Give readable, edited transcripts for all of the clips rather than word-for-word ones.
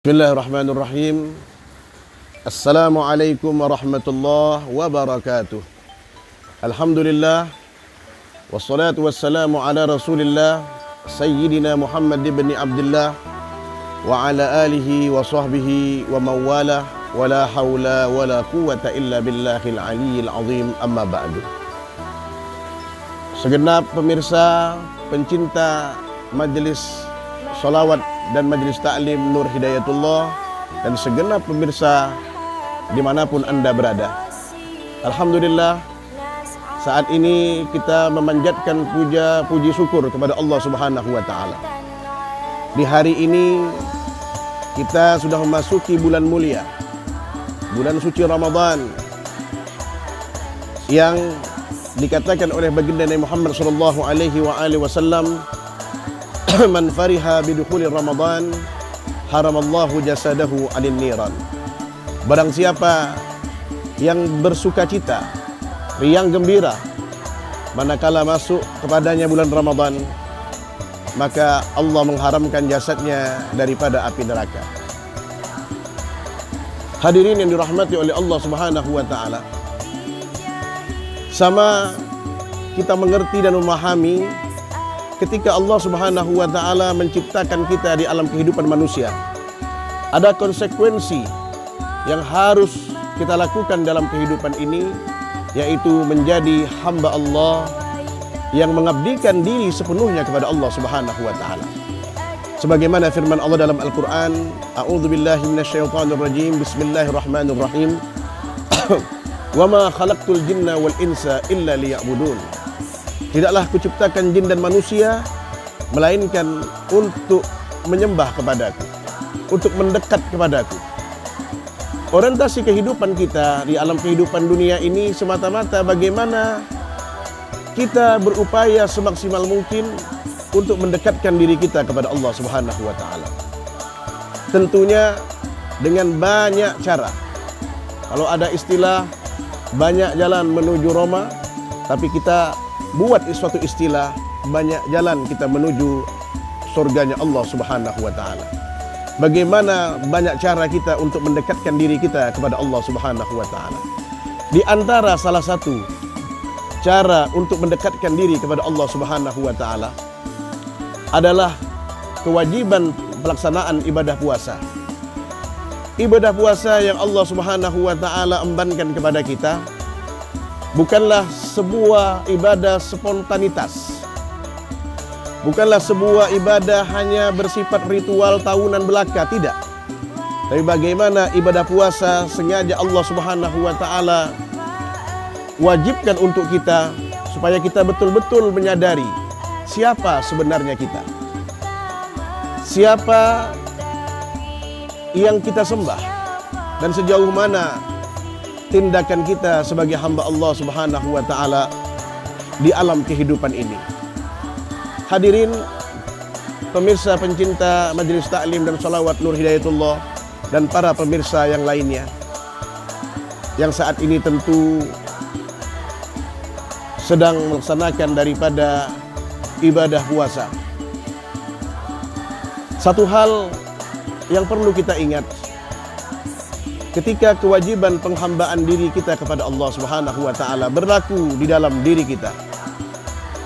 Bismillahirrahmanirrahim. Assalamualaikum warahmatullahi wabarakatuh. Alhamdulillah. Wassalatu wassalamu ala rasulillah Sayyidina Muhammad ibn Abdullah wa ala alihi wa sahbihi wa mawala wa la hawla wa la quwata illa billahil aliyyil azim, amma ba'du. Segenap pemirsa, pencinta majelis salawat dan Majelis Ta'lim Nur Hidayatullah, dan segenap pemirsa dimanapun Anda berada. Alhamdulillah, saat ini kita memanjatkan puji syukur kepada Allah Subhanahu wa Ta'ala. Di hari ini kita sudah memasuki bulan mulia, bulan suci Ramadan, yang dikatakan oleh baginda Nabi Muhammad sallallahu alaihi wasallam, man fariha bidukhuli Ramadan haramallahu jasadahu 'anil niran. Barang siapa yang bersuka cita, riang gembira manakala masuk kepadanya bulan Ramadan, maka Allah mengharamkan jasadnya daripada api neraka. Hadirin yang dirahmati oleh Allah Subhanahu wa Ta'ala, sama kita mengerti dan memahami ketika Allah Subhanahu wa Ta'ala menciptakan kita di alam kehidupan manusia, ada konsekuensi yang harus kita lakukan dalam kehidupan ini, yaitu menjadi hamba Allah yang mengabdikan diri sepenuhnya kepada Allah Subhanahu wa Ta'ala. Sebagaimana firman Allah dalam Al-Quran, a'udzubillahi minasyaitonirrajim, bismillahirrahmanirrahim, wa ma khalaqtul jinna wal insa illa liya'budun. Tidaklah kuciptakan jin dan manusia melainkan untuk menyembah kepadaku, untuk mendekat kepadaku. Orientasi kehidupan kita di alam kehidupan dunia ini semata-mata bagaimana kita berupaya semaksimal mungkin untuk mendekatkan diri kita kepada Allah Subhanahu wa Ta'ala. Tentunya dengan banyak cara. Kalau ada istilah banyak jalan menuju Roma, tapi kita buat suatu istilah banyak jalan kita menuju surganya Allah Subhanahu wa Ta'ala. Bagaimana banyak cara kita untuk mendekatkan diri kita kepada Allah Subhanahu wa Ta'ala. Di antara salah satu cara untuk mendekatkan diri kepada Allah Subhanahu wa Ta'ala adalah kewajiban pelaksanaan ibadah puasa. Ibadah puasa yang Allah Subhanahu wa Ta'ala embankan kepada kita bukanlah sebuah ibadah spontanitas, bukanlah sebuah ibadah hanya bersifat ritual tahunan belaka, tidak. Tapi bagaimana ibadah puasa sengaja Allah Subhanahu wa Ta'ala wajibkan untuk kita, supaya kita betul-betul menyadari siapa sebenarnya kita, siapa yang kita sembah, dan sejauh mana tindakan kita sebagai hamba Allah Subhanahu wa Ta'ala di alam kehidupan ini. Hadirin pemirsa pencinta Majelis Ta'lim dan Salawat Nur Hidayatullah, dan para pemirsa yang lainnya yang saat ini tentu sedang melaksanakan daripada ibadah puasa. Satu hal yang perlu kita ingat ketika kewajiban penghambaan diri kita kepada Allah Subhanahu wa Ta'ala berlaku di dalam diri kita,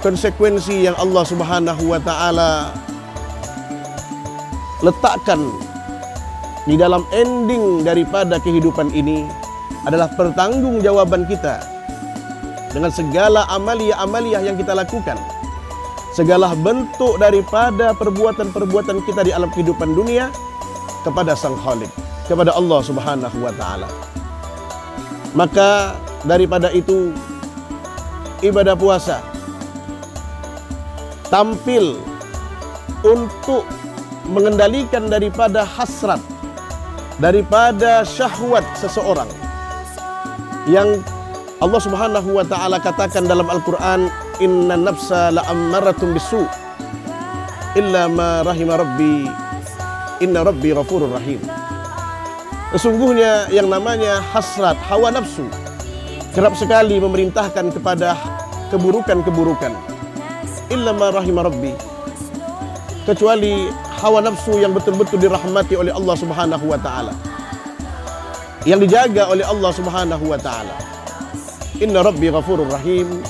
konsekuensi yang Allah Subhanahu wa Ta'ala letakkan di dalam ending daripada kehidupan ini adalah pertanggungjawaban kita dengan segala amaliyah-amaliyah yang kita lakukan, segala bentuk daripada perbuatan-perbuatan kita di alam kehidupan dunia kepada Sang Khalik, kepada Allah Subhanahu wa Ta'ala. Maka daripada itu, ibadah puasa tampil untuk mengendalikan daripada hasrat, daripada syahwat seseorang, yang Allah Subhanahu wa Ta'ala katakan dalam Al-Quran, inna nafsa la'ammaratun bisu illa ma rahima rabbi inna rabbi ghafurur rahim. Sesungguhnya yang namanya hasrat, hawa nafsu, kerap sekali memerintahkan kepada keburukan-keburukan. Illa ma rahima rabbi, kecuali hawa nafsu yang betul-betul dirahmati oleh Allah Subhanahu wa taala, yang dijaga oleh Allah Subhanahu wa taala. Inna Rabbi Ghafurur Rahim.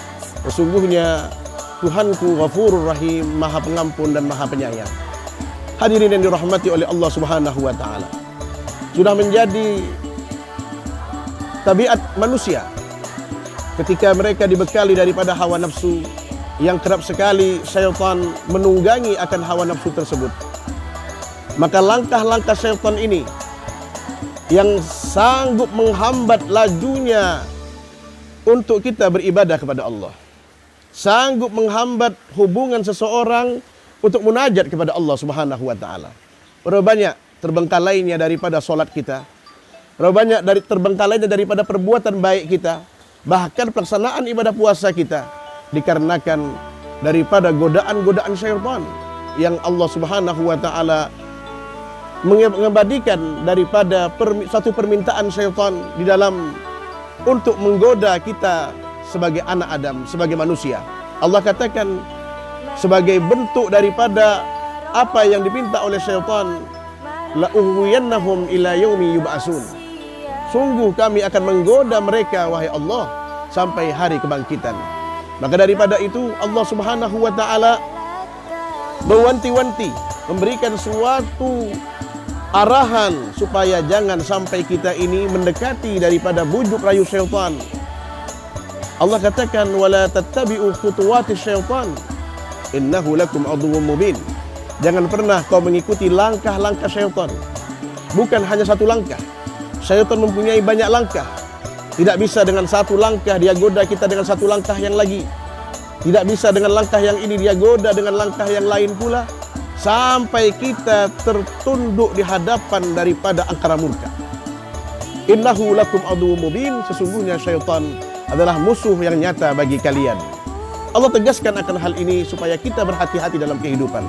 Sesungguhnya Tuhanku Ghafurur Rahim, Maha Pengampun dan Maha Penyayang. Hadirin yang dirahmati oleh Allah Subhanahu wa taala, sudah menjadi tabiat manusia ketika mereka dibekali daripada hawa nafsu yang kerap sekali syaitan menunggangi akan hawa nafsu tersebut. Maka langkah-langkah syaitan ini yang sanggup menghambat lajunya untuk kita beribadah kepada Allah, sanggup menghambat hubungan seseorang untuk munajat kepada Allah Subhanahu wa taala. Berapa banyak terbengkalainya daripada solat kita, berapa banyak terbengkalainya daripada perbuatan baik kita, bahkan pelaksanaan ibadah puasa kita dikarenakan daripada godaan-godaan syaitan yang Allah Subhanahu wa taala mengabadikan daripada satu permintaan syaitan di dalam untuk menggoda kita sebagai anak Adam, sebagai manusia. Allah katakan sebagai bentuk daripada apa yang dipinta oleh syaitan, la ughwiyannahum ila yaumi yub'atsun. Sungguh kami akan menggoda mereka wahai Allah sampai hari kebangkitan. Maka daripada itu Allah Subhanahu wa taala mewanti-wanti, memberikan suatu arahan supaya jangan sampai kita ini mendekati daripada bujuk rayu syaitan. Allah katakan wala tattabi'u khutuwatis syaitan innahu lakum aduwwum mubin. Jangan pernah kau mengikuti langkah-langkah syaitan. Bukan hanya satu langkah. Syaitan mempunyai banyak langkah. Tidak bisa dengan satu langkah dia goda kita dengan satu langkah yang lagi. Tidak bisa dengan langkah yang ini dia goda dengan langkah yang lain pula, sampai kita tertunduk di hadapan daripada angkara murka. Innahu lakum aduwwum mubin. Sesungguhnya syaitan adalah musuh yang nyata bagi kalian. Allah tegaskan akan hal ini supaya kita berhati-hati dalam kehidupan.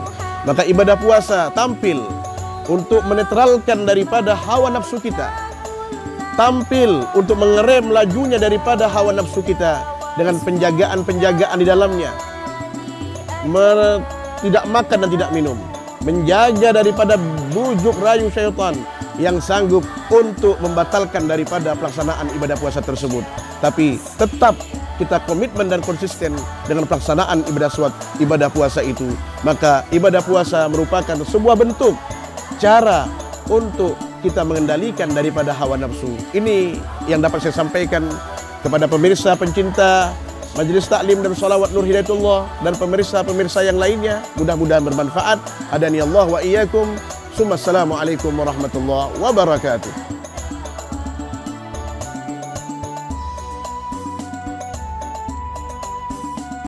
Maka ibadah puasa tampil untuk menetralkan daripada hawa nafsu kita, tampil untuk mengerem lajunya daripada hawa nafsu kita dengan penjagaan-penjagaan di dalamnya. Tidak makan dan tidak minum, menjaga daripada bujuk rayu syaitan yang sanggup untuk membatalkan daripada pelaksanaan ibadah puasa tersebut. Tapi tetap kita komitmen dan konsisten dengan pelaksanaan ibadah puasa itu. Maka ibadah puasa merupakan sebuah bentuk cara untuk kita mengendalikan daripada hawa nafsu. Ini yang dapat saya sampaikan kepada pemirsa pencinta Majelis Taklim dan Salawat Nur Hidayatullah dan pemirsa-pemirsa yang lainnya. Mudah-mudahan bermanfaat. Hadani Allah wa iyyakum. Assalamualaikum warahmatullahi wabarakatuh.